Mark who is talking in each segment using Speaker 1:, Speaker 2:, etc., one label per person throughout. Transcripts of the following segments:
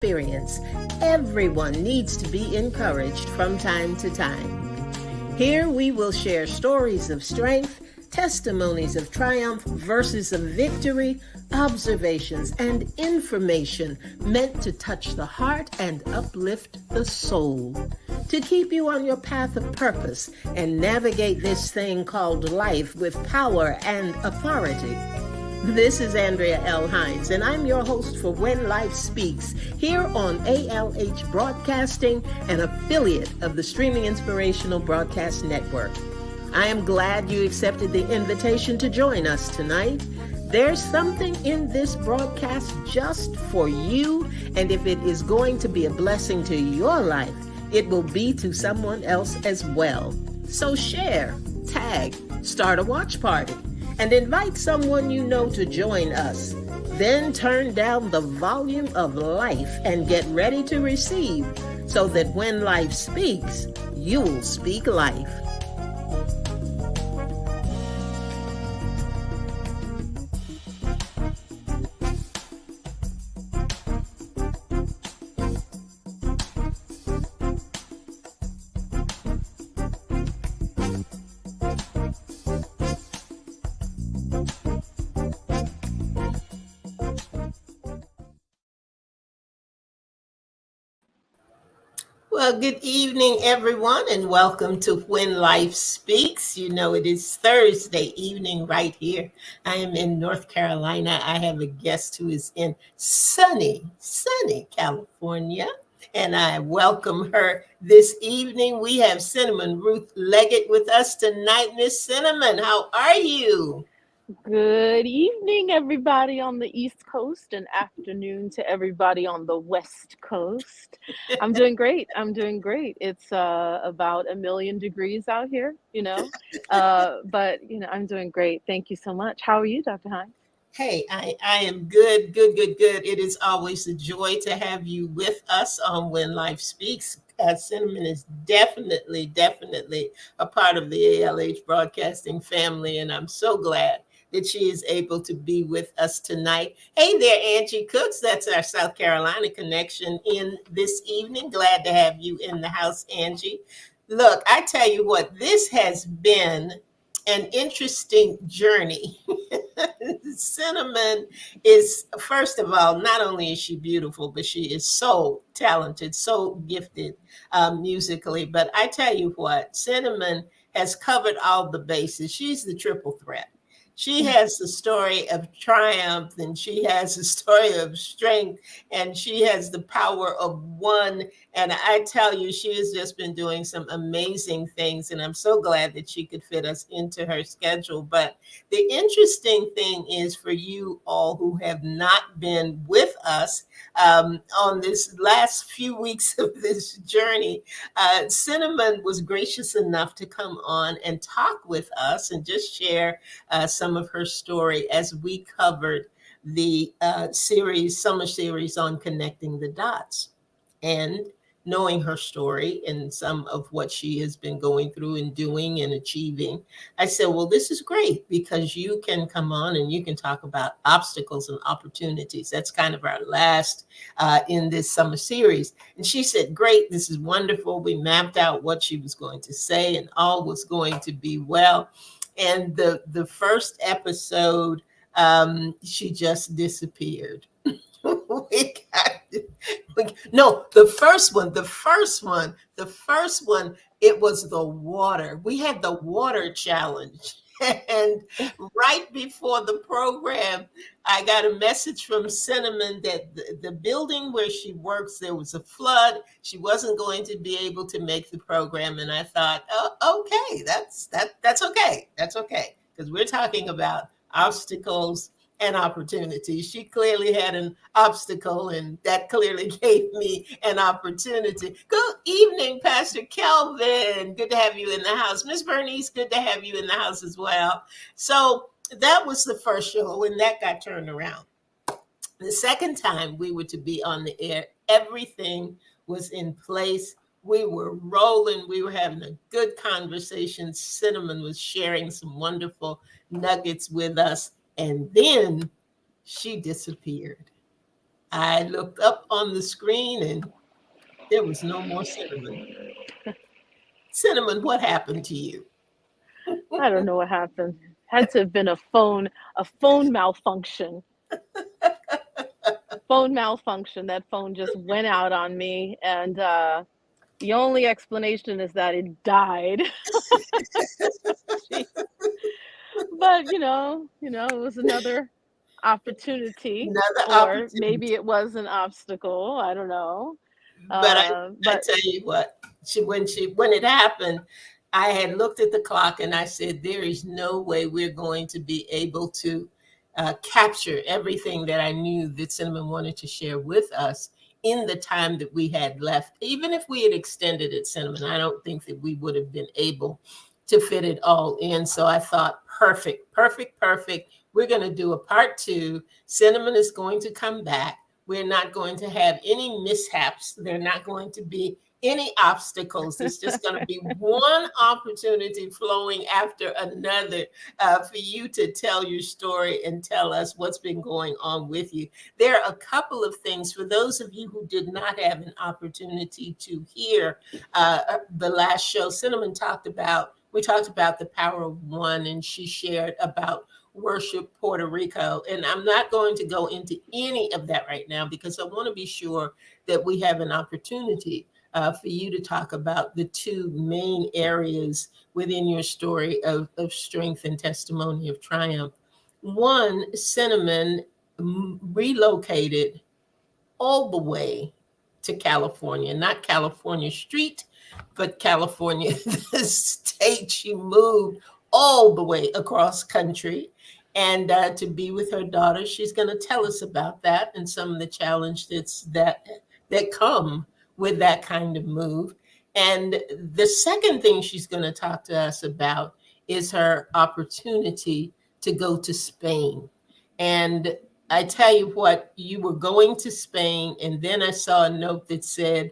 Speaker 1: experience. Everyone needs to be encouraged from time to time. Here we will share stories of strength, testimonies of triumph, verses of victory, observations, and information meant to touch the heart and uplift the soul. To keep you on your path of purpose and navigate this thing called life with power and authority. This is Andrea L. Hines, and I'm your host for When Life Speaks, here on ALH Broadcasting, an affiliate of the Streaming Inspirational Broadcast Network. I am glad you accepted the invitation to join us tonight. There's something in this broadcast just for you, and if it is going to be a blessing to your life, it will be to someone else as well. So share, tag, start a watch party, and invite someone you know to join us. Then turn down the volume of life and get ready to receive so that when life speaks, you'll speak life. Well, good evening, everyone, and welcome to When Life Speaks. You know, it is Thursday evening right here. I am in North Carolina. I have a guest who is in sunny California, and I welcome her this evening. We have Cinnamon Ruth Leggett with us tonight. Miss Cinnamon, how are you?
Speaker 2: Good evening, everybody on the East Coast, and afternoon to everybody on the West Coast. I'm doing great. It's about 1,000,000 degrees out here, but I'm doing great. Thank you so much. How are you, Dr. Hines?
Speaker 1: Hey, I am good. It is always a joy to have you with us on When Life Speaks. Cinnamon is definitely a part of the ALH broadcasting family, and I'm so glad that she is able to be with us tonight. Hey there, Angie Cooks. That's our South Carolina connection in this evening. Glad to have you in the house, Angie. Look, I tell you what, this has been an interesting journey. Cinnamon is, first of all, not only is she beautiful, but she is so talented, so gifted musically. But I tell you what, Cinnamon has covered all the bases. She's the triple threat. She has the story of triumph, and she has the story of strength, and she has the power of one. And I tell you, she has just been doing some amazing things, and I'm so glad that she could fit us into her schedule. But the interesting thing is, for you all who have not been with us on this last few weeks of this journey, Cinnamon was gracious enough to come on and talk with us and just share some of her story as we covered the summer series on connecting the dots. And knowing her story and some of what she has been going through and doing and achieving, I said, well, this is great because you can come on and you can talk about obstacles and opportunities. That's kind of our last in this summer series. And she said, great, this is wonderful. We mapped out what she was going to say and all was going to be well. And the first episode, she just disappeared. The first one, it was the water. We had the water challenge. And right before the program, I got a message from Cinnamon that the building where she works, there was a flood. She wasn't going to be able to make the program. And I thought, oh, okay, that's okay. That's okay. Because we're talking about obstacles and opportunity. She clearly had an obstacle, and that clearly gave me an opportunity. Good evening, Pastor Kelvin. Good to have you in the house. Miss Bernice, good to have you in the house as well. So that was the first show when that got turned around. The second time we were to be on the air, everything was in place. We were rolling. We were having a good conversation. Cinnamon was sharing some wonderful nuggets with us. And then she disappeared. I looked up on the screen and there was no more Cinnamon. Cinnamon, what happened to you?
Speaker 2: I don't know what happened. Had to have been a phone malfunction. Phone malfunction. That phone just went out on me, and the only explanation is that it died. Jeez. But it was another opportunity,
Speaker 1: Another
Speaker 2: or maybe
Speaker 1: opportunity.
Speaker 2: it was an obstacle. I don't know.
Speaker 1: But I
Speaker 2: But
Speaker 1: tell you what, when it happened, I had looked at the clock and I said, there is no way we're going to be able to capture everything that I knew that Cinnamon wanted to share with us in the time that we had left. Even if we had extended it, Cinnamon, I don't think that we would have been able to fit it all in. So I thought, perfect, perfect, perfect. We're going to do a part two. Cinnamon is going to come back. We're not going to have any mishaps. There are not going to be any obstacles. It's just going to be one opportunity flowing after another for you to tell your story and tell us what's been going on with you. There are a couple of things for those of you who did not have an opportunity to hear the last show. Cinnamon we talked about the power of one, and she shared about worship Puerto Rico. And I'm not going to go into any of that right now because I want to be sure that we have an opportunity for you to talk about the two main areas within your story of strength and testimony of triumph. One, Cinnamon relocated all the way to California, not California Street, but California, the state. She moved all the way across country and to be with her daughter. She's going to tell us about that and some of the challenges that come with that kind of move. And the second thing she's going to talk to us about is her opportunity to go to Spain. And I tell you what, you were going to Spain, and then I saw a note that said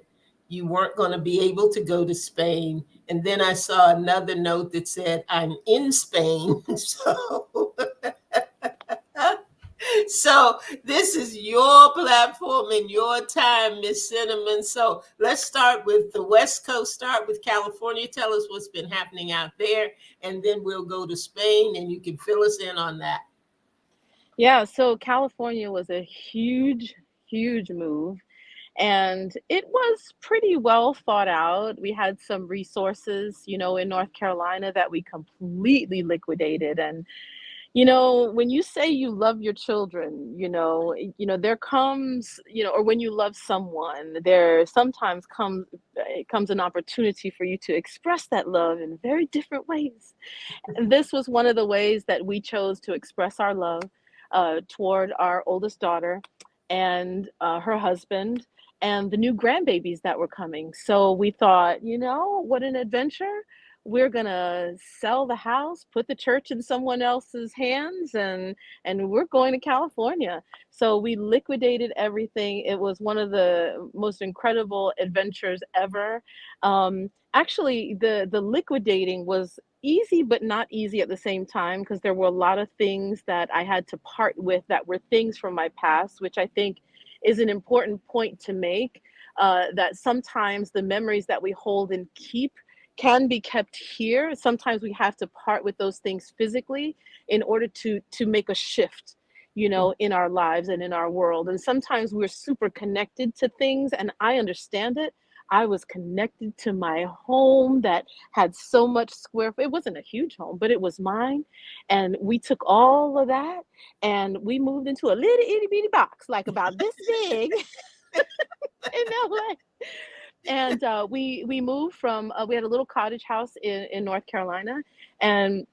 Speaker 1: you weren't going to be able to go to Spain. And then I saw another note that said, I'm in Spain. So this is your platform and your time, Miss Cinnamon. So let's start with the West Coast, start with California. Tell us what's been happening out there, and then we'll go to Spain and you can fill us in on that.
Speaker 2: yeah, so California was a huge, huge move. And it was pretty well thought out. We had some resources, in North Carolina that we completely liquidated. And when you say you love your children, there comes, or when you love someone, there sometimes comes an opportunity for you to express that love in very different ways. And this was one of the ways that we chose to express our love toward our oldest daughter and her husband and the new grandbabies that were coming. So we thought, what an adventure. We're gonna sell the house, put the church in someone else's hands, and we're going to California. So we liquidated everything. It was one of the most incredible adventures ever. Actually, the liquidating was easy, but not easy at the same time, because there were a lot of things that I had to part with that were things from my past, which I think is an important point to make. That sometimes the memories that we hold and keep can be kept here. Sometimes we have to part with those things physically in order to make a shift, in our lives and in our world. And sometimes we're super connected to things, and I understand it. I was connected to my home that had so much square. It wasn't a huge home, but it was mine. And we took all of that and we moved into a little itty bitty box, like about this big in LA. And we moved from we had a little cottage house in North Carolina, and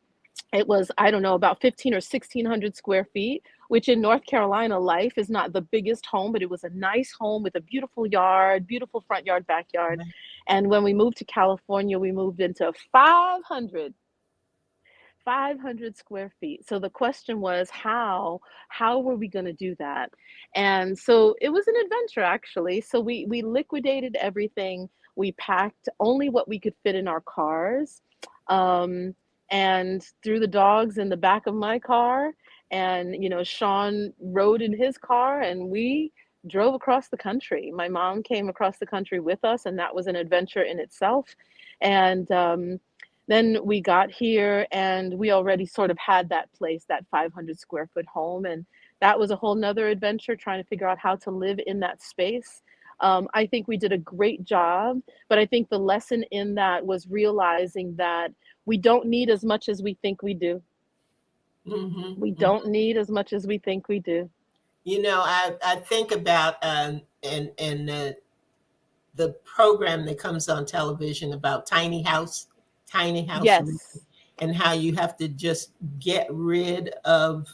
Speaker 2: it was, I don't know, about 15 or 1600 square feet, which in North Carolina life is not the biggest home, but it was a nice home with a beautiful yard, beautiful front yard, backyard. And when we moved to California, we moved into 500 square feet. So the question was, how were we going to do that? And so it was an adventure, actually. So we liquidated everything. We packed only what we could fit in our cars, and threw the dogs in the back of my car. And Sean rode in his car, and we drove across the country. My mom came across the country with us, and that was an adventure in itself. And then we got here, and we already sort of had that place, that 500 square foot home. And that was a whole nother adventure trying to figure out how to live in that space. I think we did a great job, but I think the lesson in that was realizing that we don't need as much as we think we do. We
Speaker 1: Hmm.
Speaker 2: don't need as much as we think we do.
Speaker 1: I think about and the program that comes on television about tiny house living,
Speaker 2: Yes.
Speaker 1: and how you have to just get rid of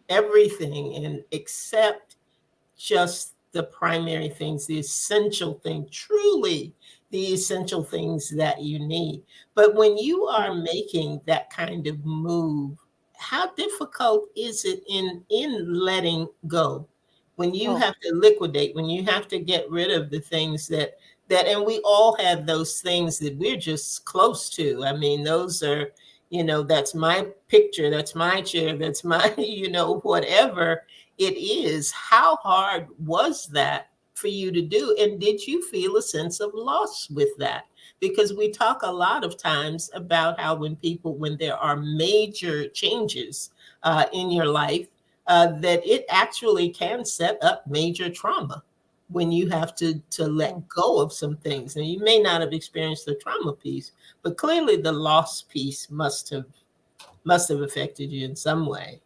Speaker 1: everything and accept just the primary things, the essential thing, truly the essential things that you need. But when you are making that kind of move, how difficult is it in letting go? When you
Speaker 2: Oh,
Speaker 1: have to liquidate, when you have to get rid of the things that and we all have those things that we're just close to. I mean, those are, that's my picture, that's my chair, that's my, whatever it is. How hard was that for you to do? And did you feel a sense of loss with that? Because we talk a lot of times about how when there are major changes in your life, that it actually can set up major trauma when you have to
Speaker 2: oh.
Speaker 1: let go of some things. And you may not have experienced the trauma piece, but clearly the loss piece must have affected you in some way.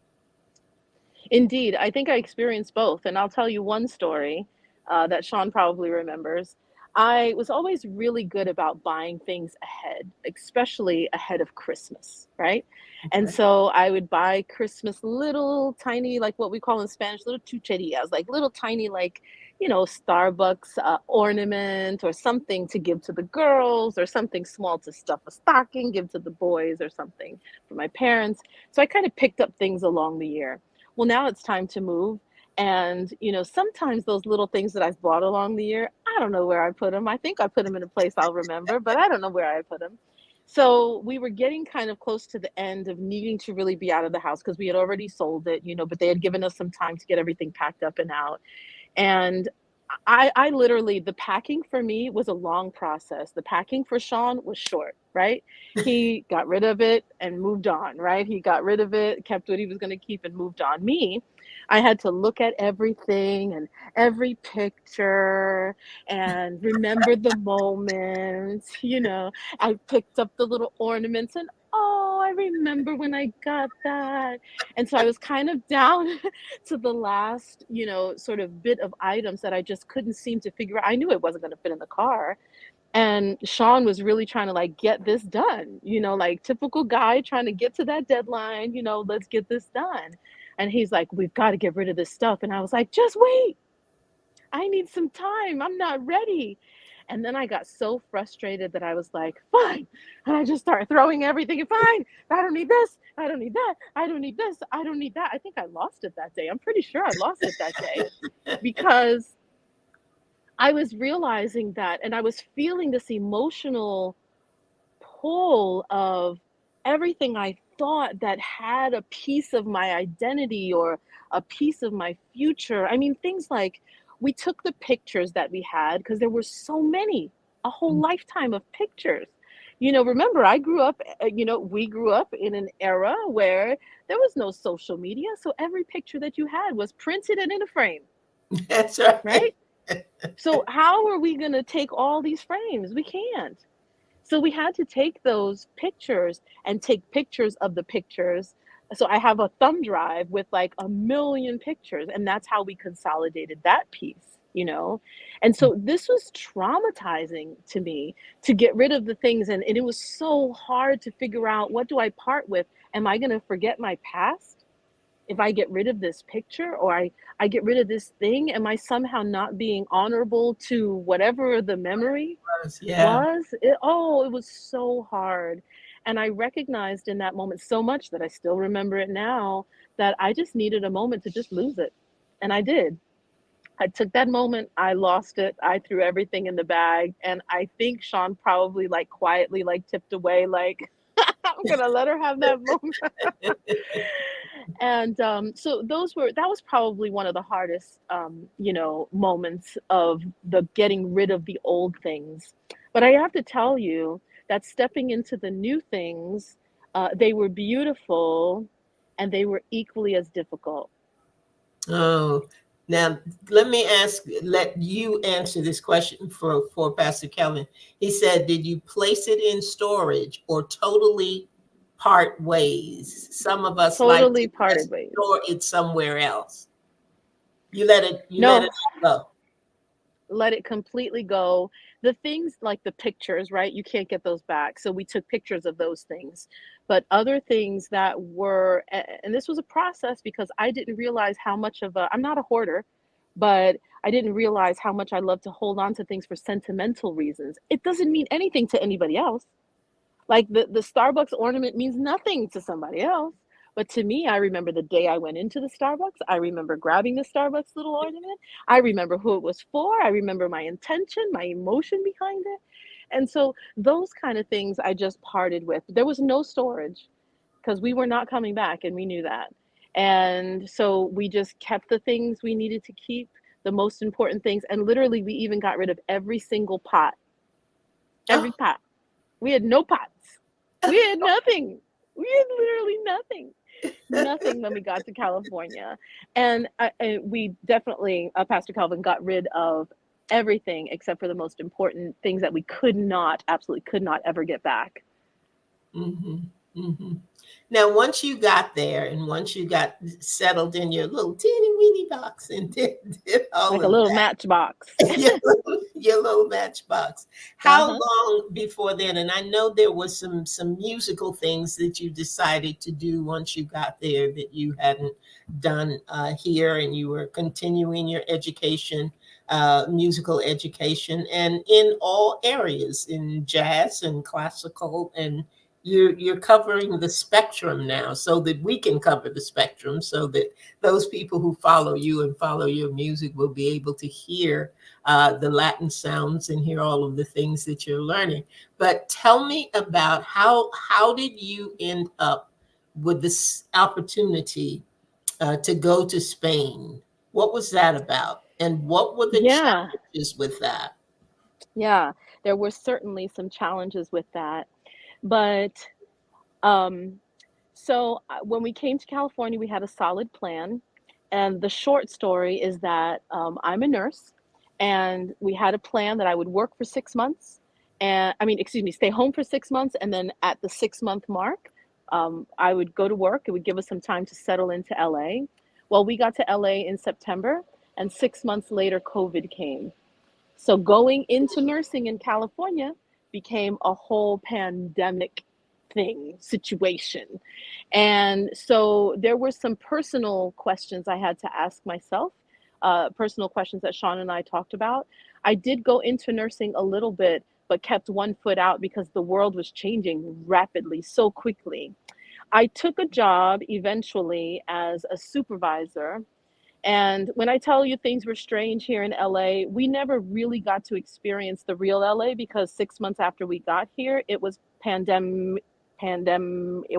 Speaker 2: Indeed, I think I experienced both, and I'll tell you one story that Sean probably remembers. I was always really good about buying things ahead, especially ahead of Christmas, right? And
Speaker 1: Okay.
Speaker 2: so I would buy Christmas little tiny, like what we call in Spanish, little chucherias, like little tiny, like, Starbucks ornament or something to give to the girls, or something small to stuff a stocking, give to the boys, or something for my parents. So I kind of picked up things along the year. Well, now it's time to move. And, sometimes those little things that I've bought along the year, I don't know where I put them. I think I put them in a place I'll remember, but I don't know where I put them. So we were getting kind of close to the end of needing to really be out of the house because we had already sold it, but they had given us some time to get everything packed up and out. And I literally, the packing for me was a long process. The packing for Sean was short, right? He got rid of it and moved on, right? He got rid of it, kept what he was going to keep, and moved on. Me, I had to look at everything and every picture and remember the moment. I picked up the little ornaments and, oh, I remember when I got that. And so I was kind of down to the last, sort of bit of items that I just couldn't seem to figure out. I knew it wasn't going to fit in the car. And Sean was really trying to like get this done, like typical guy trying to get to that deadline, let's get this done. And he's like, we've got to get rid of this stuff. And I was like, just wait. I need some time. I'm not ready. And then I got so frustrated that I was like, fine. And I just started throwing everything. Fine. I don't need this. I don't need that. I don't need this. I don't need that. I think I lost it that day. I'm pretty sure I lost it that day because I was realizing that, and I was feeling this emotional pull of everything I thought that had a piece of my identity or a piece of my future. I mean, things like we took the pictures that we had because there were so many, a whole lifetime of pictures. Remember, I grew up, we grew up in an era where there was no social media. So every picture that you had was printed and in a frame,
Speaker 1: That's right.
Speaker 2: right? So how are we going to take all these frames? We can't. So we had to take those pictures and take pictures of the pictures. So I have a thumb drive with like a million pictures, and that's how we consolidated that piece. And so this was traumatizing to me to get rid of the things. And it was so hard to figure out, what do I part with? Am I going to forget my past if I get rid of this picture, or I get rid of this thing? Am I somehow not being honorable to whatever the memory
Speaker 1: Yeah.
Speaker 2: was? It was so hard. And I recognized in that moment so much that I still remember it now, that I just needed a moment to just lose it. And I did. I took that moment, I lost it, I threw everything in the bag. And I think Sean probably like quietly like tipped away, like, I'm gonna let her have that moment. And so that was probably one of the hardest, moments of the getting rid of the old things. But I have to tell you that stepping into the new things, they were beautiful and they were equally as difficult.
Speaker 1: Oh, now let you answer this question for Pastor Kelvin. He said, "Did you place it in storage or totally part ways? Some of us like to
Speaker 2: Totally parted
Speaker 1: just
Speaker 2: ways.
Speaker 1: store it somewhere else. You let it
Speaker 2: No,
Speaker 1: all
Speaker 2: let it completely go. The things like the pictures, right? You can't get those back. So we took pictures of those things. But other things that were, and this was a process because I didn't realize how much of I'm not a hoarder, but I didn't realize how much I love to hold on to things for sentimental reasons. It doesn't mean anything to anybody else. Like the Starbucks ornament means nothing to somebody else. But to me, I remember the day I went into the Starbucks. I remember grabbing the Starbucks little ornament. I remember who it was for. I remember my intention, my emotion behind it. And so those kind of things I just parted with. There was no storage because we were not coming back and we knew that. And so we just kept the things we needed to keep, the most important things. And literally, we even got rid of every single pot, every
Speaker 1: go.
Speaker 2: pot. We had no pots. We had nothing. We had literally nothing. Nothing when we got to California. And we definitely, Pastor Calvin, got rid of everything except for the most important things that we could not, absolutely could not ever get back.
Speaker 1: hmm hmm Now, once you got there and once you got settled in your little teeny weeny box and did all
Speaker 2: Like a
Speaker 1: of
Speaker 2: little matchbox.
Speaker 1: your little matchbox. How
Speaker 2: Uh-huh.
Speaker 1: long before then? And I know there was some musical things that you decided to do once you got there that you hadn't done here, and you were continuing your education, musical education, and in all areas, in jazz and classical, and you're covering the spectrum now, so that we can cover the spectrum, so that those people who follow you and follow your music will be able to hear the Latin sounds and hear all of the things that you're learning. But tell me about how did you end up with this opportunity to go to Spain? What was that about? And what were the
Speaker 2: Yeah.
Speaker 1: challenges with that?
Speaker 2: Yeah. There were certainly some challenges with that. But um when we came to California, we had a solid plan. And the short story is that I'm a nurse, and we had a plan that I would work for 6 months. And I mean, excuse me, stay home for 6 months. And then at the 6 month mark, I would go to work. It would give us some time to settle into LA. Well, we got to LA in September, and 6 months later, COVID came. So going into nursing in California became a whole pandemic situation. And so there were some personal questions I had to ask myself, personal questions that Sean and I talked about. I did go into nursing a little bit, but kept one foot out because the world was changing rapidly, so quickly. I took a job eventually as a supervisor, and when I tell you things were strange here in LA, we never really got to experience the real LA because 6 months after we got here, it was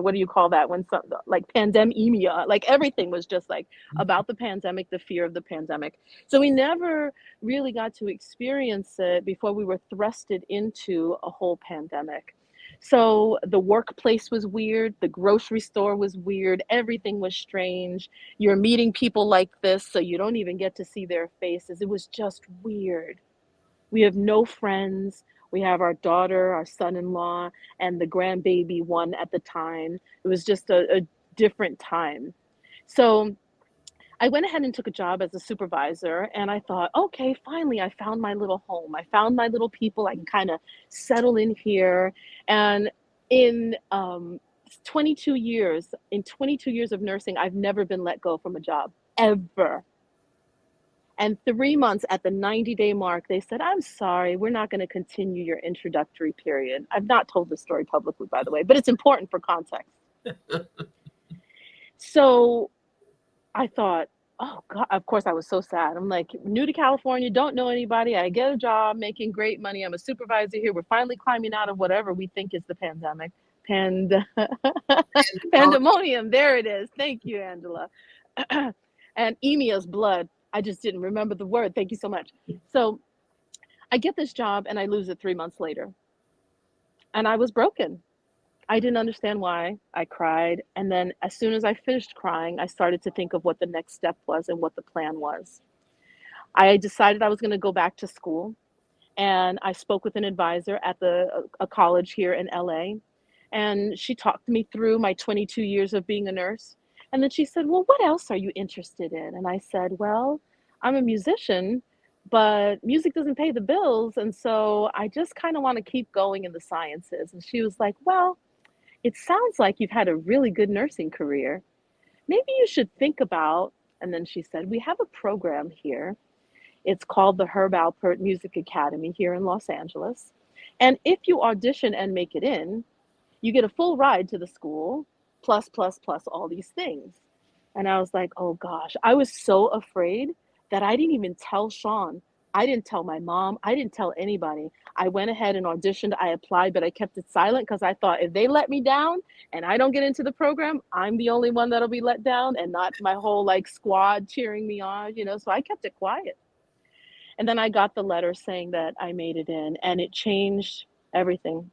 Speaker 2: what do you call that when some like pandemia, like everything was just like about the pandemic, the fear of the pandemic. So we never really got to experience it before we were thrusted into a whole pandemic. So the workplace was weird, the grocery store was weird, everything was strange. You're meeting people like this, so you don't even get to see their faces. It was just weird. We have no friends. We have our daughter, our son in law, and the grandbaby one at the time. It was just a different time. So I went ahead and took a job as a supervisor, and I thought, okay, finally, I found my little home. I found my little people. I can kind of settle in here. And in 22 years of nursing, I've never been let go from a job, ever. And 3 months at the 90-day mark, they said, I'm sorry, we're not going to continue your introductory period. I've not told this story publicly, by the way, but it's important for context. So I thought, oh God, of course I was so sad. I'm like, new to California, don't know anybody. I get a job making great money. I'm a supervisor here. We're finally climbing out of whatever we think is the pandemic. Pand-
Speaker 1: Oh,
Speaker 2: Pandemonium. There it is. Thank you, Angela. And Emia's blood. I just didn't remember the word. Thank you so much. So I get this job and I lose it 3 months later. And I was broken. I didn't understand why. I cried. And then as soon as I finished crying, I started to think of what the next step was and what the plan was. I decided I was going to go back to school, and I spoke with an advisor at a college here in LA, and she talked me through my 22 years of being a nurse. And then she said, "Well, what else are you interested in?" And I said, "Well, I'm a musician, but music doesn't pay the bills, and so I just kind of want to keep going in the sciences." And she was like, "Well, it sounds like you've had a really good nursing career. Maybe you should think about," and then she said, "We have a program here. It's called the Herb Alpert Music Academy here in Los Angeles. And if you audition and make it in, you get a full ride to the school, plus, plus, plus all these things." And I was like, oh gosh, I was so afraid that I didn't even tell Sean. I didn't tell my mom. I didn't tell anybody. I went ahead and auditioned. I applied, but I kept it silent because I thought if they let me down and I don't get into the program, I'm the only one that'll be let down and not my whole like squad cheering me on. So I kept it quiet. And then I got the letter saying that I made it in, and it changed everything.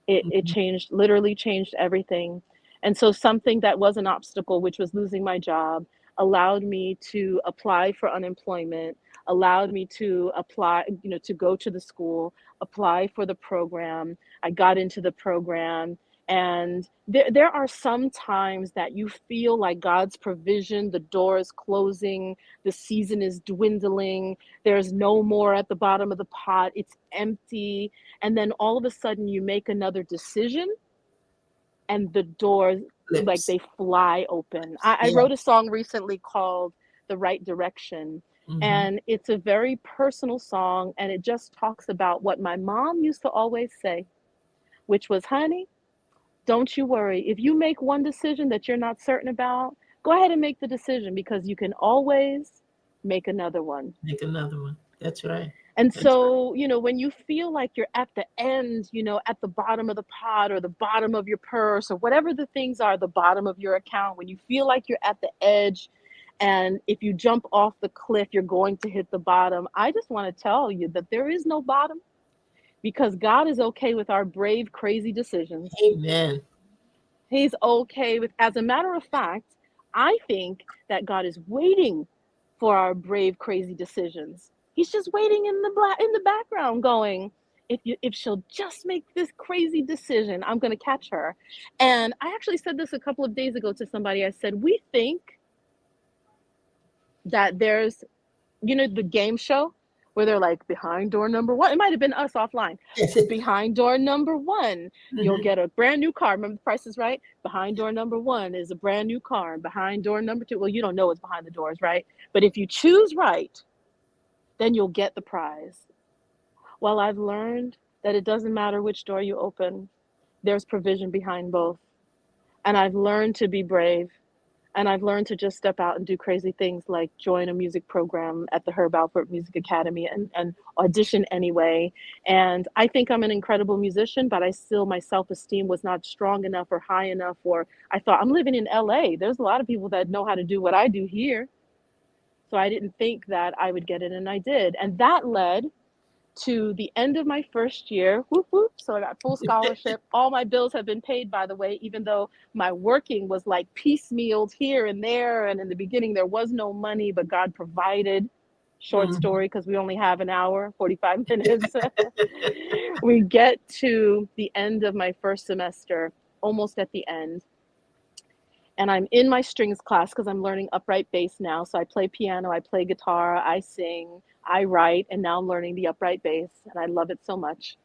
Speaker 2: It
Speaker 1: mhm.
Speaker 2: changed, literally changed everything. And so something that was an obstacle, which was losing my job, allowed me to apply for unemployment, allowed me to apply, to go to the school, apply for the program. I got into the program. And there are some times that you feel like God's provision, the door is closing, the season is dwindling, there's no more at the bottom of the pot, it's empty. And then all of a sudden you make another decision and the doors, like,
Speaker 1: Lips.
Speaker 2: they fly open. I
Speaker 1: Yeah.
Speaker 2: wrote a song recently called The Right Direction,
Speaker 1: Hmm.
Speaker 2: and it's a very personal song, and it just talks about what my mom used to always say, which was, honey, don't you worry. If you make one decision that you're not certain about, go ahead and make the decision because you can always make another one.
Speaker 1: Make another one. That's right.
Speaker 2: And
Speaker 1: That's
Speaker 2: so, when you feel like you're at the end, at the bottom of the pot or the bottom of your purse or whatever the things are, the bottom of your account, when you feel like you're at the edge, and if you jump off the cliff, you're going to hit the bottom. I just want to tell you that there is no bottom because God is okay with our brave, crazy decisions.
Speaker 1: right. Amen.
Speaker 2: He's okay with, as a matter of fact, I think that God is waiting for our brave, crazy decisions. He's just waiting in the background, going, if she'll just make this crazy decision, I'm going to catch her. And I actually said this a couple of days ago to somebody. I said, we think that there's, the game show where they're like behind door number one. It might have been us offline. Behind door number one, you'll
Speaker 1: Mhm.
Speaker 2: get a brand new car. Remember, the Price is Right? Behind door number one is a brand new car, and behind door number two, well, you don't know what's behind the doors, right? But if you choose right, then you'll get the prize. Well, I've learned that it doesn't matter which door you open, there's provision behind both. And I've learned to be brave. And I've learned to just step out and do crazy things like join a music program at the Herb Alpert Music Academy and audition anyway. And I think I'm an incredible musician, but I still, my self esteem was not strong enough or high enough. Or I thought, I'm living in LA. There's a lot of people that know how to do what I do here. So I didn't think that I would get it, and I did. And that led to the end of my first year. Whoop, whoop. So I got full scholarship. All my bills have been paid, by the way, even though my working was like piecemealed here and there. And in the beginning, there was no money, but God provided. Short
Speaker 1: Mhm.
Speaker 2: story, because we only have an hour, 45 minutes. We get to the end of my first semester, almost at the end, and I'm in my strings class because I'm learning upright bass now. So I play piano, I play guitar, I sing, I write, and now I'm learning the upright bass, and I love it so much.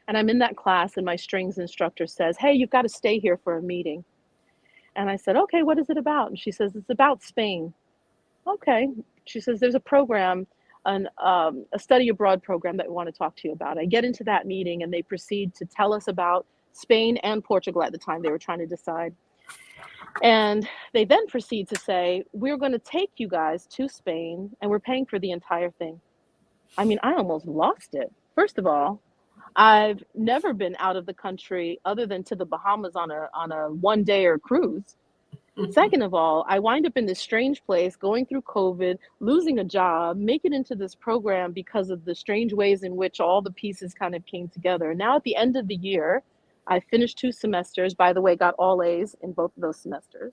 Speaker 2: And I'm in that class, and my strings instructor says, "Hey, you've got to stay here for a meeting." And I said, "Okay, what is it about?" And she says, "It's about Spain." Okay. She says, "There's a program, a study abroad program that we want to talk to you about." I get into that meeting, and they proceed to tell us about Spain and Portugal at the time. They were trying to decide. And they then proceed to say, "We're going to take you guys to Spain and we're paying for the entire thing." I mean, I almost lost it. First of all, I've never been out of the country other than to the Bahamas on a one day or cruise. Second of all, I wind up in this strange place going through COVID, losing a job, make it into this program because of the strange ways in which all the pieces kind of came together. Now at the end of the year, I finished 2 semesters. By the way, got all A's in both of those semesters.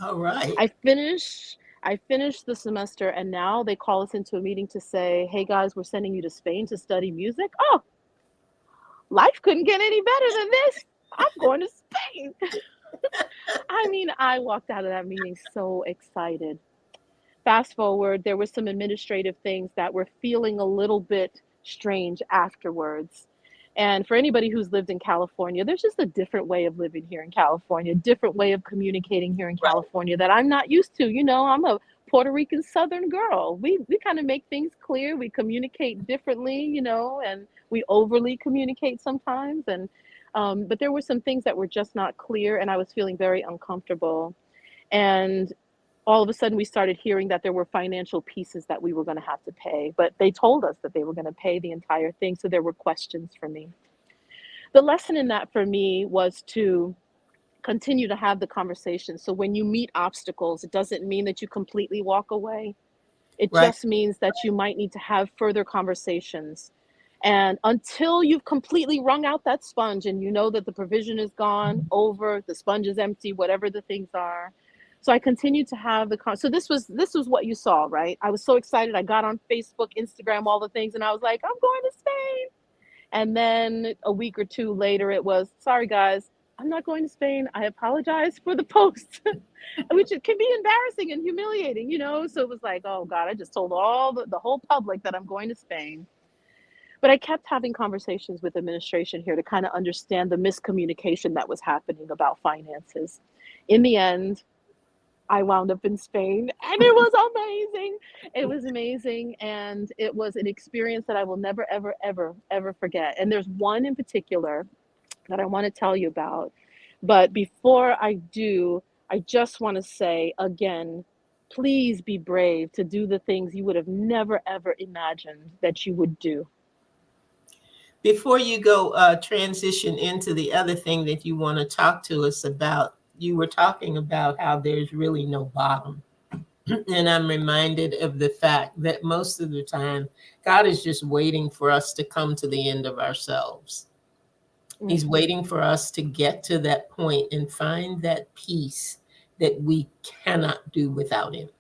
Speaker 1: All right.
Speaker 2: I finish I finished the semester and now they call us into a meeting to say, "Hey guys, we're sending you to Spain to study music." Oh, life couldn't get any better than this. I'm going to Spain. I mean, I walked out of that meeting so excited. Fast forward, there were some administrative things that were feeling a little bit strange afterwards. And for anybody who's lived in California, there's just a different way of living here in California, different way of communicating here in
Speaker 1: Right.
Speaker 2: California that I'm not used to. You know, I'm a Puerto Rican Southern girl. We kind of make things clear. We communicate differently, you know, and we overly communicate sometimes. And but there were some things that were just not clear, and I was feeling very uncomfortable. And all of a sudden we started hearing that there were financial pieces that we were going to have to pay, but they told us that they were going to pay the entire thing, so there were questions for me. The lesson in that for me was to continue to have the conversation. So when you meet obstacles, it doesn't mean that you completely walk away. It
Speaker 1: Right.
Speaker 2: just means that you might need to have further conversations. And until you've completely wrung out that sponge and you know that the provision is gone, over, the sponge is empty, whatever the things are. So I continued to have so this was what you saw, right? I was so excited. I got on Facebook, Instagram, all the things, and I was like, I'm going to Spain. And then a week or two later, it was, sorry guys, I'm not going to Spain. I apologize for the post, which it can be embarrassing and humiliating, you know? So it was like, oh God, I just told all the whole public that I'm going to Spain. But I kept having conversations with administration here to kind of understand the miscommunication that was happening about finances. In the end, I wound up in Spain and it was amazing. It was amazing. And it was an experience that I will never, ever, ever, ever forget. And there's one in particular that I want to tell you about. But before I do, I just want to say again, please be brave to do the things you would have never, ever imagined that you would do.
Speaker 1: Before you go transition into the other thing that you want to talk to us about, you were talking about how there's really no bottom. And I'm reminded of the fact that most of the time, God is just waiting for us to come to the end of ourselves. He's
Speaker 2: Mm-hmm.
Speaker 1: waiting for us to get to that point and find that peace that we cannot do without Him,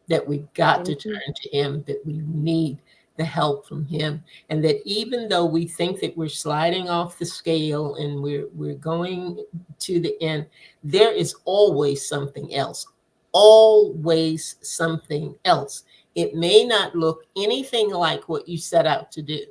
Speaker 1: that we've got to
Speaker 2: Indeed.
Speaker 1: turn to Him, that we need the help from Him. And that even though we think that we're sliding off the scale and we're going to the end, there is always something else. Always something else. It may not look anything like what you set out to do.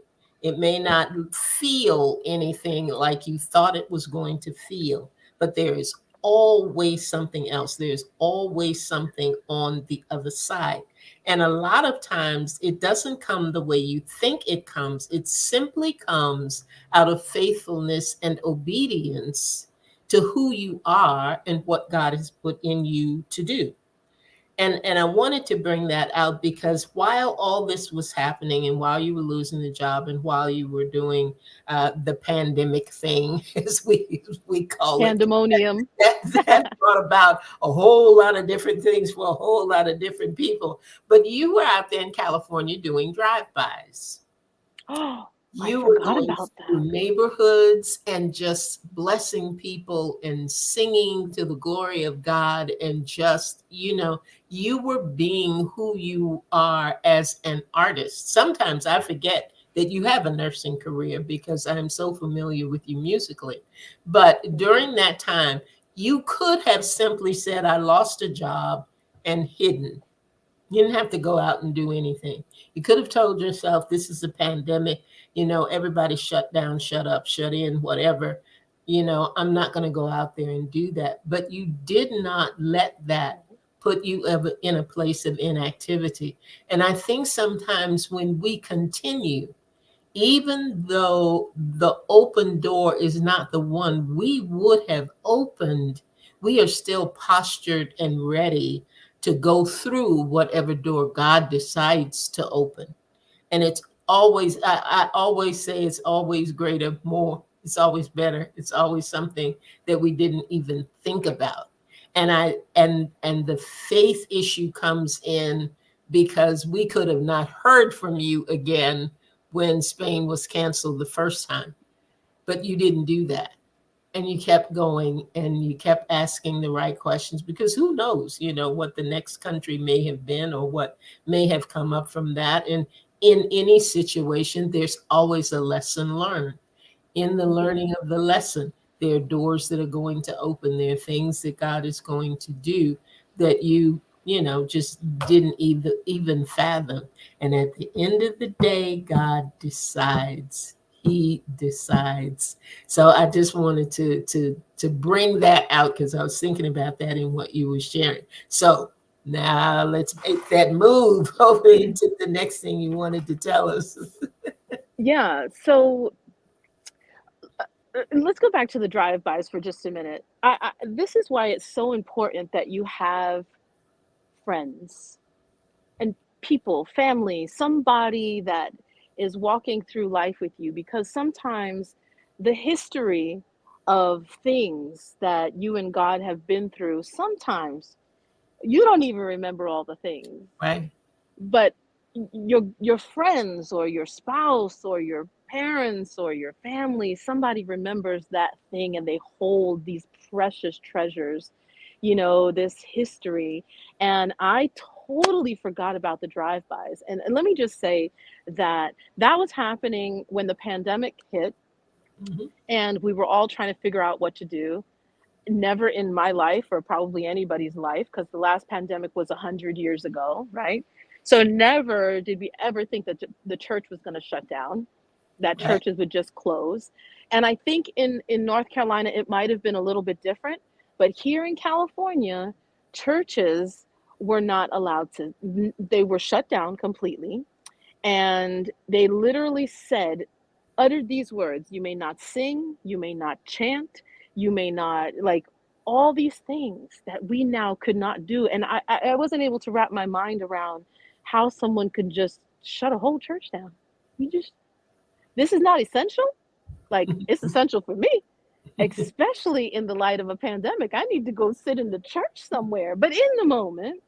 Speaker 1: It may not feel anything like you thought it was going to feel, but there is always something else. There's always something on the other side. And a lot of times it doesn't come the way you think it comes. It simply comes out of faithfulness and obedience to who you are and what God has put in you to do. And I wanted to bring that out because while all this was happening and while you were losing the job and while you were doing the pandemic thing, as we call it,
Speaker 2: Pandemonium.
Speaker 1: that brought about a whole lot of different things for a whole lot of different people. But you were out there in California doing drive-bys.
Speaker 2: Oh, I
Speaker 1: You were
Speaker 2: forgot
Speaker 1: going
Speaker 2: about that.
Speaker 1: through neighborhoods and just blessing people and singing to the glory of God. And just, you were being who you are as an artist. Sometimes I forget that you have a nursing career because I'm so familiar with you musically. But during that time, you could have simply said, I lost a job and hidden. You didn't have to go out and do anything. You could have told yourself, this is a pandemic. Everybody shut down, shut up, shut in, whatever. I'm not going to go out there and do that. But you did not let that put you ever in a place of inactivity. And I think sometimes when we continue, even though the open door is not the one we would have opened, we are still postured and ready to go through whatever door God decides to open. And it's always, I always say it's always greater, more. It's always better. It's always something that we didn't even think about. And the faith issue comes in because we could have not heard from you again when Spain was canceled the first time, but you didn't do that, and you kept going and you kept asking the right questions, because who knows, what the next country may have been or what may have come up from that. And in any situation, there's always a lesson learned. In the
Speaker 2: Mhm.
Speaker 1: learning of the lesson, there are doors that are going to open. There are things that God is going to do that just didn't even fathom. And at the end of the day, God decides. He decides. So I just wanted to bring that out, because I was thinking about that in what you were sharing. So now let's make that move over into the next thing you wanted to tell us.
Speaker 2: Yeah. So let's go back to the drive-bys for just a minute. This is why it's so important that you have friends and people, family, somebody that is walking through life with you, because sometimes the history of things that you and God have been through, sometimes you don't even remember all the things,
Speaker 1: Right.
Speaker 2: but your friends or your spouse or your parents or your family, somebody remembers that thing and they hold these precious treasures, this history. And I totally forgot about the drive-bys. And let me just say that that was happening when the pandemic hit
Speaker 1: Mhm.
Speaker 2: and we were all trying to figure out what to do. Never in my life, or probably anybody's life, because the last pandemic was 100 years ago, right? So never did we ever think that the church was going to shut down, that
Speaker 1: Right.
Speaker 2: churches would just close. And I think in North Carolina it might have been a little bit different, but here in California, churches were not allowed to, they were shut down completely. And they literally said, uttered these words: you may not sing, you may not chant, you may not, like, all these things that we now could not do. And I wasn't able to wrap my mind around how someone could just shut a whole church down. You just, this is not essential. Like, it's essential for me, especially in the light of a pandemic. I need to go sit in the church somewhere. But in the moment,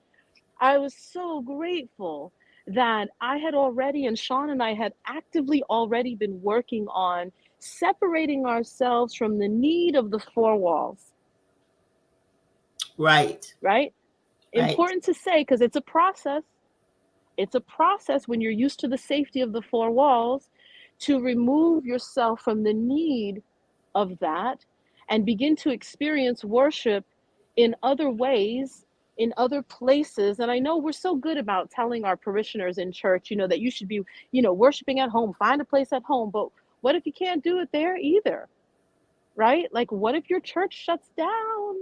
Speaker 2: I was so grateful that I had already, and Sean and I had actively already been working on separating ourselves from the need of the four walls,
Speaker 1: Right.
Speaker 2: right?
Speaker 1: Right.
Speaker 2: Important to say, because it's a process. It's a process when you're used to the safety of the four walls, to remove yourself from the need of that and begin to experience worship in other ways, in other places. And I know we're so good about telling our parishioners in church, that you should be, worshiping at home, find a place at home. But what if you can't do it there either? Right? Like, what if your church shuts down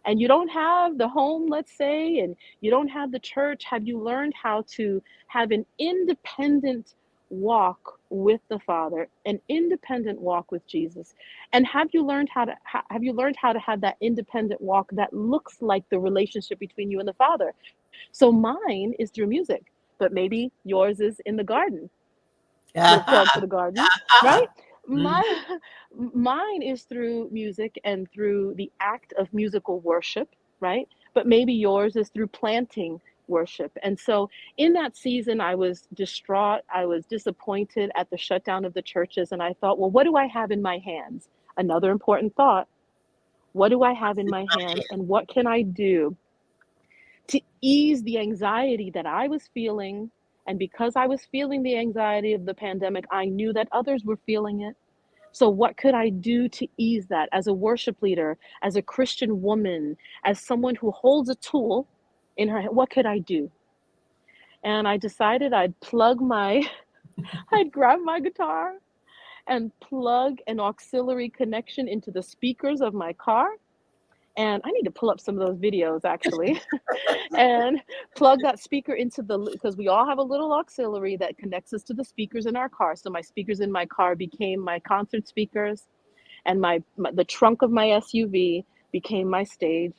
Speaker 2: and you don't have the home, let's say, and you don't have the church? Have you learned how to have an independent walk with the Father, an independent walk with Jesus? And have you learned how to have that independent walk that looks like the relationship between you and the Father? So mine is through music, but maybe yours is in the garden. Little plug for
Speaker 1: Aha.
Speaker 2: the garden, right?
Speaker 1: Aha.
Speaker 2: My
Speaker 1: Mhm.
Speaker 2: mine is through music and through the act of musical worship, right? But maybe yours is through planting worship. And so in that season, I was distraught. I was disappointed at the shutdown of the churches. And I thought, well, what do I have in my hands? Another important thought. What do I have in my hands? And what can I do to ease the anxiety that I was feeling? And because I was feeling the anxiety of the pandemic, I knew that others were feeling it. So, what could I do to ease that as a worship leader, as a Christian woman, as someone who holds a tool in her hand? What could I do? And I decided I'd grab my guitar and plug an auxiliary connection into the speakers of my car. And I need to pull up some of those videos actually, and plug that speaker into because we all have a little auxiliary that connects us to the speakers in our car. So my speakers in my car became my concert speakers, and the trunk of my SUV became my stage.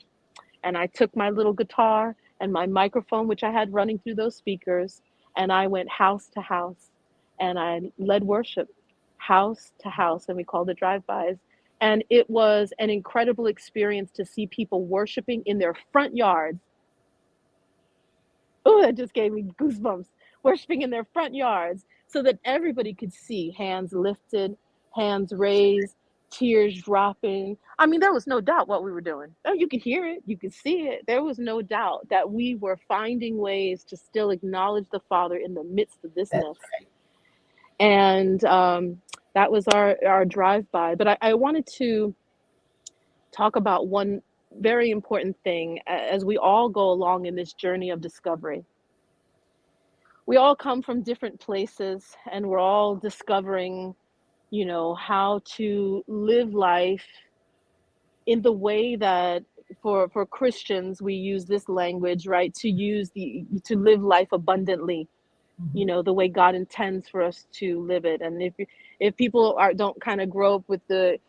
Speaker 2: And I took my little guitar and my microphone, which I had running through those speakers, and I went house to house. and I led worship house to house, and we called it drive-bys. And it was an incredible experience to see people worshiping in their front yards. Oh, that just gave me goosebumps. Worshiping in their front yards so that everybody could see hands lifted, hands raised, tears dropping. I mean, there was no doubt what we were doing. Oh, you could hear it, you could see it. There was no doubt that we were finding ways to still acknowledge the Father in the midst of this
Speaker 1: That's
Speaker 2: mess.
Speaker 1: right.
Speaker 2: And that was our drive by. But I wanted to talk about one very important thing as we all go along in this journey of discovery. We all come from different places and we're all discovering, how to live life in the way that for Christians we use this language, right? To live life abundantly,
Speaker 1: Mhm.
Speaker 2: the way God intends for us to live it. And if people don't kind of grow up with the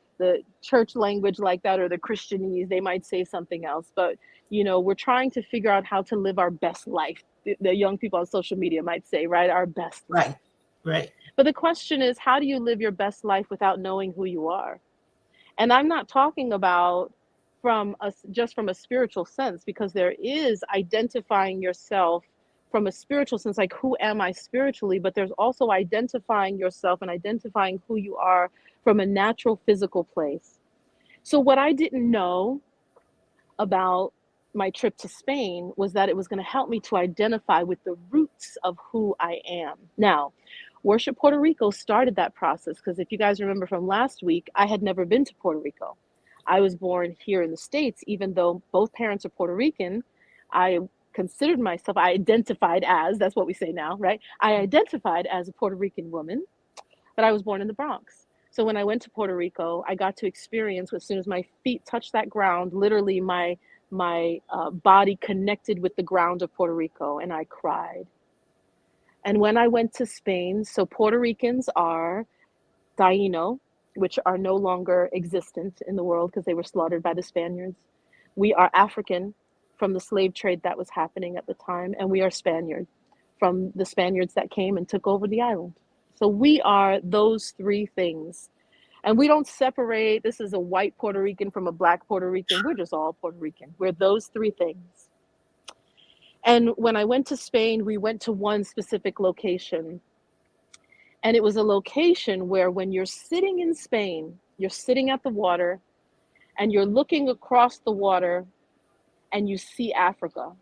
Speaker 2: church language like that, or the Christianese, they might say something else. But we're trying to figure out how to live our best life. The young people on social media might say, right, our best life.
Speaker 1: Right. Right.
Speaker 2: But the question is, how do you live your best life without knowing who you are? And I'm not talking about just from a spiritual sense, because there is identifying yourself from a spiritual sense, like who am I spiritually, but there's also identifying yourself and identifying who you are from a natural physical place. So what I didn't know about my trip to Spain was that it was going to help me to identify with the roots of who I am. Now, Worship Puerto Rico started that process because if you guys remember from last week, I had never been to Puerto Rico. I was born here in the States, even though both parents are Puerto Rican. I considered myself, I identified as, that's what we say now, right? I identified as a Puerto Rican woman, but I was born in the Bronx. So when I went to Puerto Rico, I got to experience, as soon as my feet touched that ground, literally my body connected with the ground of Puerto Rico, and I cried. And when I went to Spain, so Puerto Ricans are Taino, which are no longer existent in the world because they were slaughtered by the Spaniards. We are African from the slave trade that was happening at the time, and we are Spaniard from the Spaniards that came and took over the island. So we are those three things. And we don't separate, this is a white Puerto Rican from a black Puerto Rican. We're just all Puerto Rican. We're those three things. And when I went to Spain, we went to one specific location. And it was a location where, when you're sitting in Spain, you're sitting at the water and you're looking across the water and you see Africa.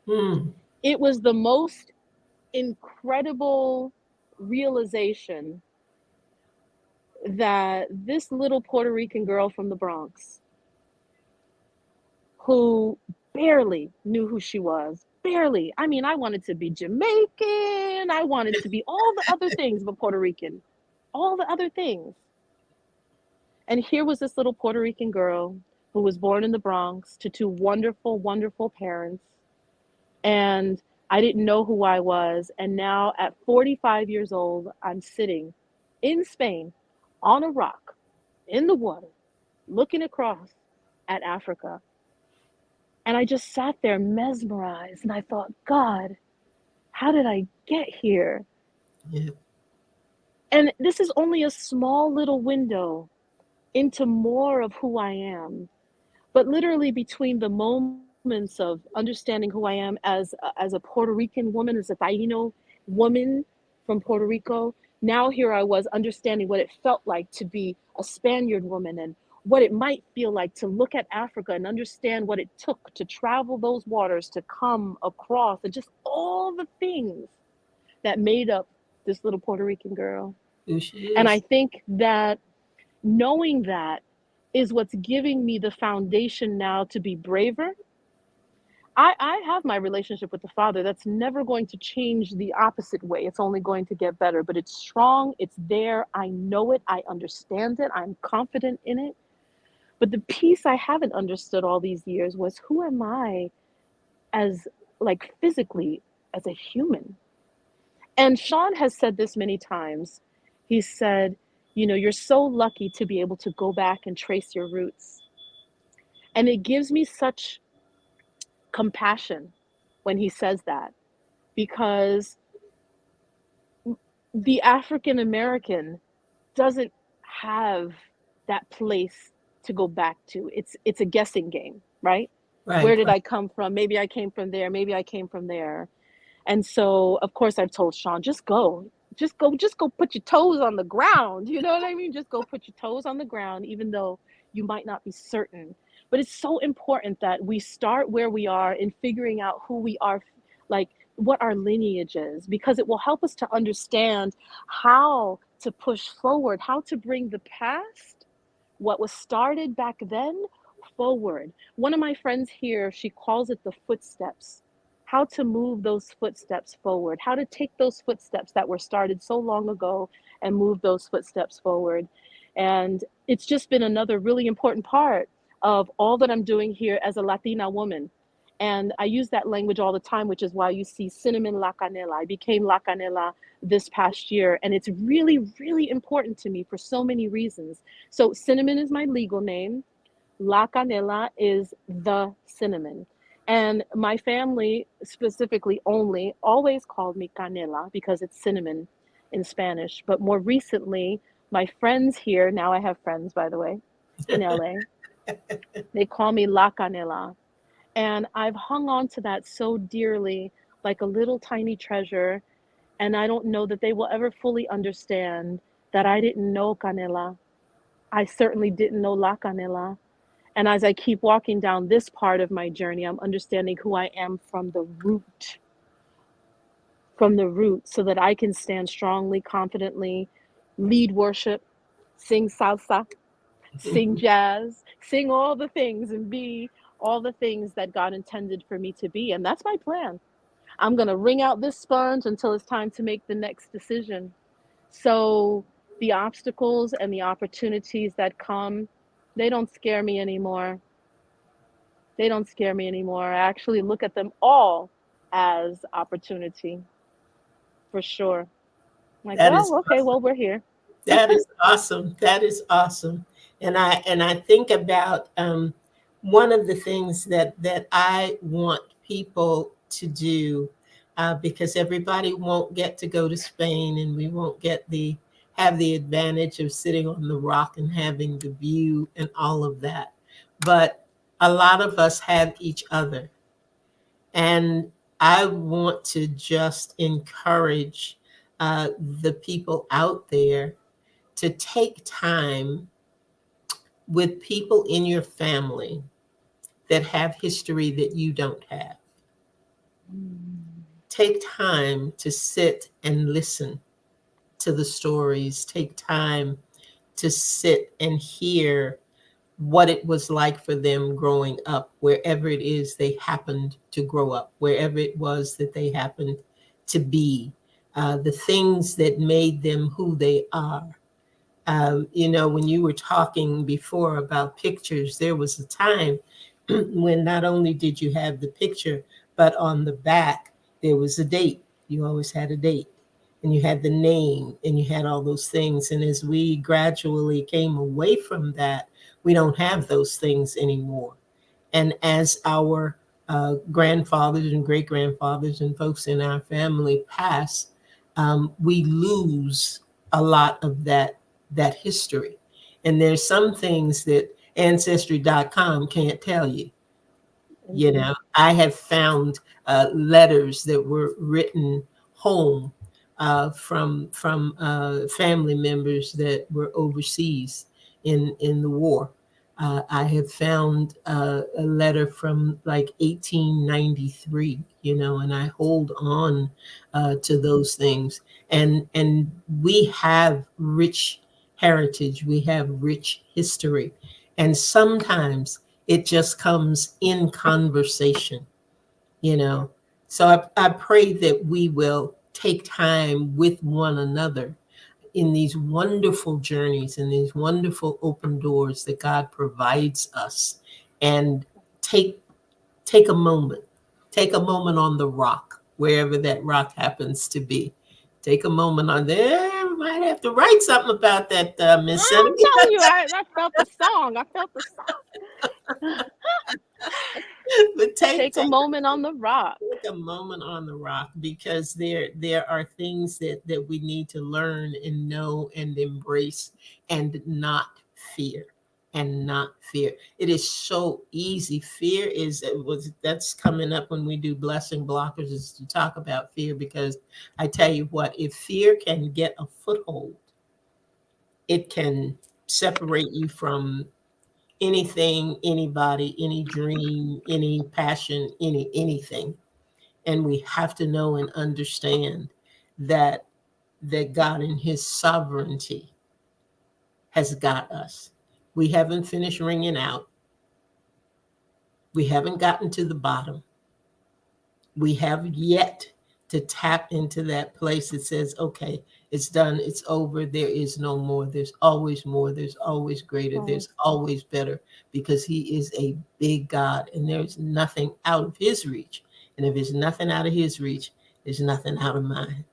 Speaker 1: Hmm.
Speaker 2: It was the most incredible realization that this little Puerto Rican girl from the Bronx, who barely knew who she was, barely. I mean, I wanted to be Jamaican, I wanted to be all the other things but Puerto Rican, all the other things. And here was this little Puerto Rican girl who was born in the Bronx to two wonderful, wonderful parents. And I didn't know who I was. And now at 45 years old, I'm sitting in Spain on a rock in the water, looking across at Africa. And I just sat there mesmerized. And I thought, God, how did I get here?
Speaker 1: Yeah.
Speaker 2: And this is only a small little window into more of who I am. But literally, between the moments of understanding who I am as a Puerto Rican woman, as a Taino woman from Puerto Rico, now here I was understanding what it felt like to be a Spaniard woman, and what it might feel like to look at Africa and understand what it took to travel those waters to come across, and just all the things that made up this little Puerto Rican girl.
Speaker 1: Who she
Speaker 2: And I
Speaker 1: is.
Speaker 2: think that knowing that is what's giving me the foundation now to be braver. I have my relationship with the Father that's never going to change the opposite way. It's only going to get better, but it's strong, it's there. I know it, I understand it, I'm confident in it. But the piece I haven't understood all these years was, who am I as, like, physically, as a human? And Sean has said this many times. He said, you're so lucky to be able to go back and trace your roots. And it gives me such compassion when he says that, because the African American doesn't have that place to go back to. It's a guessing game, right? Where
Speaker 1: Right,
Speaker 2: did
Speaker 1: right.
Speaker 2: I come from? Maybe I came from there, maybe I came from there. And so, of course, I've told Sean, just go. Just go put your toes on the ground. You know what I mean? Just go put your toes on the ground, even though you might not be certain. But it's so important that we start where we are in figuring out who we are, like what our lineage is, because it will help us to understand how to push forward, how to bring the past, what was started back then, forward. One of my friends here, she calls it the footsteps. How to move those footsteps forward, how to take those footsteps that were started so long ago and move those footsteps forward. And it's just been another really important part of all that I'm doing here as a Latina woman. And I use that language all the time, which is why you see Cinnamon La Canela. I became La Canela this past year, and it's really, really important to me for so many reasons. So, Cinnamon is my legal name. La Canela is the cinnamon. And my family specifically only always called me Canela because it's cinnamon in Spanish. But more recently, my friends here, now I have friends, by the way, in LA, they call me La Canela. And I've hung on to that so dearly, like a little tiny treasure. And I don't know that they will ever fully understand that I didn't know Canela. I certainly didn't know La Canela. And as I keep walking down this part of my journey, I'm understanding who I am from the root, so that I can stand strongly, confidently, lead worship, sing salsa, sing jazz, sing all the things, and be all the things that God intended for me to be. And that's my plan. I'm going to wring out this sponge until it's time to make the next decision. So the obstacles and the opportunities that come, they don't scare me anymore. They don't scare me anymore. I actually look at them all as opportunity, for sure. Like,
Speaker 1: That is
Speaker 2: well, okay,
Speaker 1: awesome.
Speaker 2: well, we're here.
Speaker 1: That is awesome. That is awesome. And I think about one of the things that I want people to do, because everybody won't get to go to Spain, and we won't get the have the advantage of sitting on the rock and having the view and all of that. But a lot of us have each other, and I want to just encourage the people out there to take time with people in your family that have history that you don't have.
Speaker 2: Mm.
Speaker 1: Take time to sit and listen to the stories. Take time to sit and hear what it was like for them growing up, wherever it is they happened to grow up, wherever it was that they happened to be, the things that made them who they are. When you were talking before about pictures, there was a time when not only did you have the picture, but on the back, there was a date. You always had a date, and you had the name, and you had all those things. And as we gradually came away from that, we don't have those things anymore. And as our grandfathers and great grandfathers and folks in our family pass, we lose a lot of that history. And there's some things that ancestry.com can't tell you.
Speaker 2: Indeed.
Speaker 1: I have found letters that were written home from family members that were overseas in the war. I have found a letter from like 1893, and I hold on to those things. And we have rich heritage, we have rich history, and sometimes it just comes in conversation, you know. So I pray that we will take time with one another in these wonderful journeys and these wonderful open doors that God provides us, and take take a moment. Take a moment on the rock, wherever that rock happens to be. Take a moment on there. Might have to write something about that, Miss
Speaker 2: I'm
Speaker 1: Senator.
Speaker 2: telling you, I felt the song. I felt the song.
Speaker 1: But
Speaker 2: Take a moment on the rock.
Speaker 1: take a moment on the rock, because there are things that we need to learn and know and embrace, and not fear, and not fear. It is so easy. Fear is, it was, that's coming up when we do blessing blockers, is to talk about fear, because I tell you what, if fear can get a foothold, it can separate you from anything, anybody, any dream, any passion, anything. And we have to know and understand that God in his sovereignty has got us. We haven't finished ringing out. We haven't gotten to the bottom. We have yet to tap into that place that says, okay, it's done, it's over, there is no more. There's always more, there's always greater, there's
Speaker 2: Always.
Speaker 1: always better, because he is a big God, and there's nothing out of his reach. And if there's nothing out of his reach, there's nothing out of mine.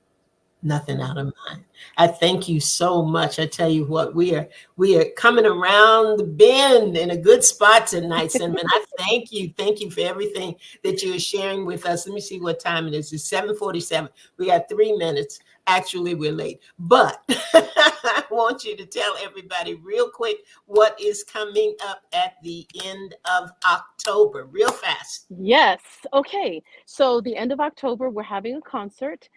Speaker 1: Nothing out of mine. I thank you so much. I tell you what, we are coming around the bend in a good spot tonight, Cinnamon. I thank you for everything that you're sharing with us. Let me see what time it is. It's 7:47. We got 3 minutes. Actually, we're late, but I want you to tell everybody real quick what is coming up at the end of October, real fast.
Speaker 2: Yes. Okay. So the end of October, we're having a concert.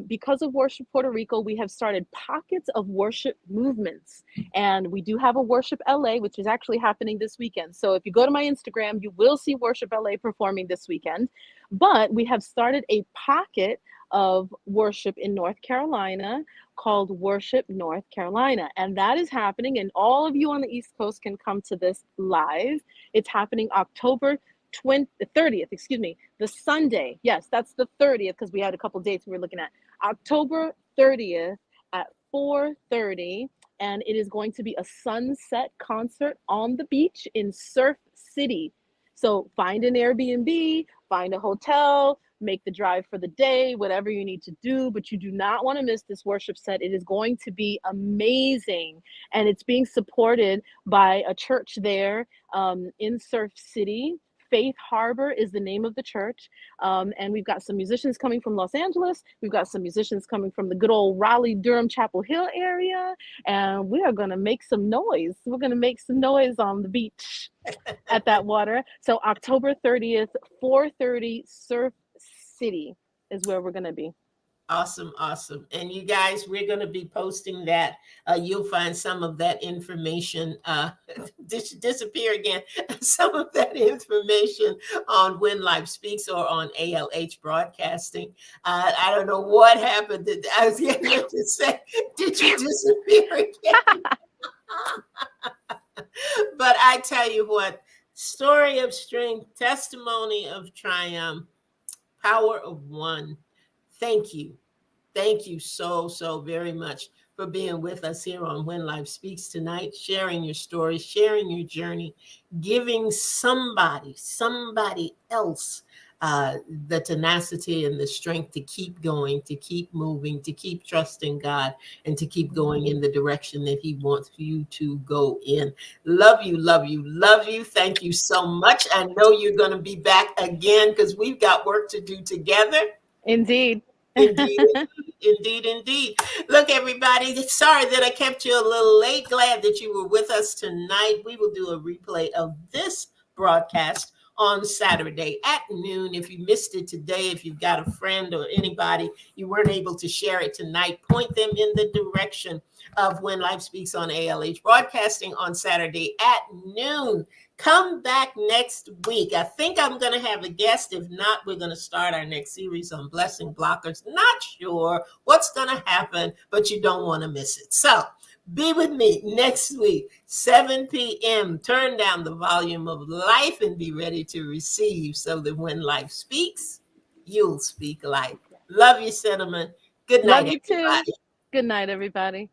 Speaker 2: Because of Worship Puerto Rico, we have started pockets of worship movements. And we do have a Worship LA, which is actually happening this weekend. So if you go to my Instagram, you will see Worship LA performing this weekend. But we have started a pocket of worship in North Carolina called Worship North Carolina. And that is happening. And all of you on the East Coast can come to this live. It's happening October 30th, excuse me, the Sunday. Yes, that's the 30th, because we had a couple dates we were looking at. October 30th at 4:30, and it is going to be a sunset concert on the beach in Surf City. So find an Airbnb, find a hotel, make the drive for the day, whatever you need to do, but you do not want to miss this worship set. It is going to be amazing, and it's being supported by a church there in Surf City. Faith Harbor is the name of the church. And we've got some musicians coming from Los Angeles. We've got some musicians coming from the good old Raleigh, Durham, Chapel Hill area. And we are going to make some noise. We're going to make some noise on the beach at that water. So October 30th, 4:30, Surf City is where we're going to be.
Speaker 1: Awesome, awesome. And you guys, we're going to be posting that. You'll find some of that information disappear again. Some of that information on When Life Speaks or on ALH Broadcasting. I don't know what happened. I was getting ready to say, did you disappear again? But I tell you what, story of strength, testimony of triumph, power of one. Thank you. Thank you so very much for being with us here on When Life Speaks tonight, sharing your story, sharing your journey, giving somebody else the tenacity and the strength to keep going, to keep moving, to keep trusting God, and to keep going in the direction that He wants you to go in. Love you, love you, love you. Thank you so much. I know you're going to be back again, because we've got work to do together.
Speaker 2: Indeed.
Speaker 1: Indeed, indeed, indeed. Look, everybody, sorry that I kept you a little late. Glad that you were with us tonight. We will do a replay of this broadcast on Saturday at noon. If you missed it today, if you've got a friend or anybody you weren't able to share it tonight, point them in the direction of When Life Speaks on ALH Broadcasting on Saturday at noon. Come back next week. I think I'm going to have a guest. If not, we're going to start our next series on blessing blockers. Not sure what's going to happen, but you don't want to miss it. So be with me next week, 7 p.m. Turn down the volume of life and be ready to receive, so that when life speaks, you'll speak life. Love you, Cinnamon. Good night,
Speaker 2: Love you too.
Speaker 1: everybody.
Speaker 2: Good night, everybody.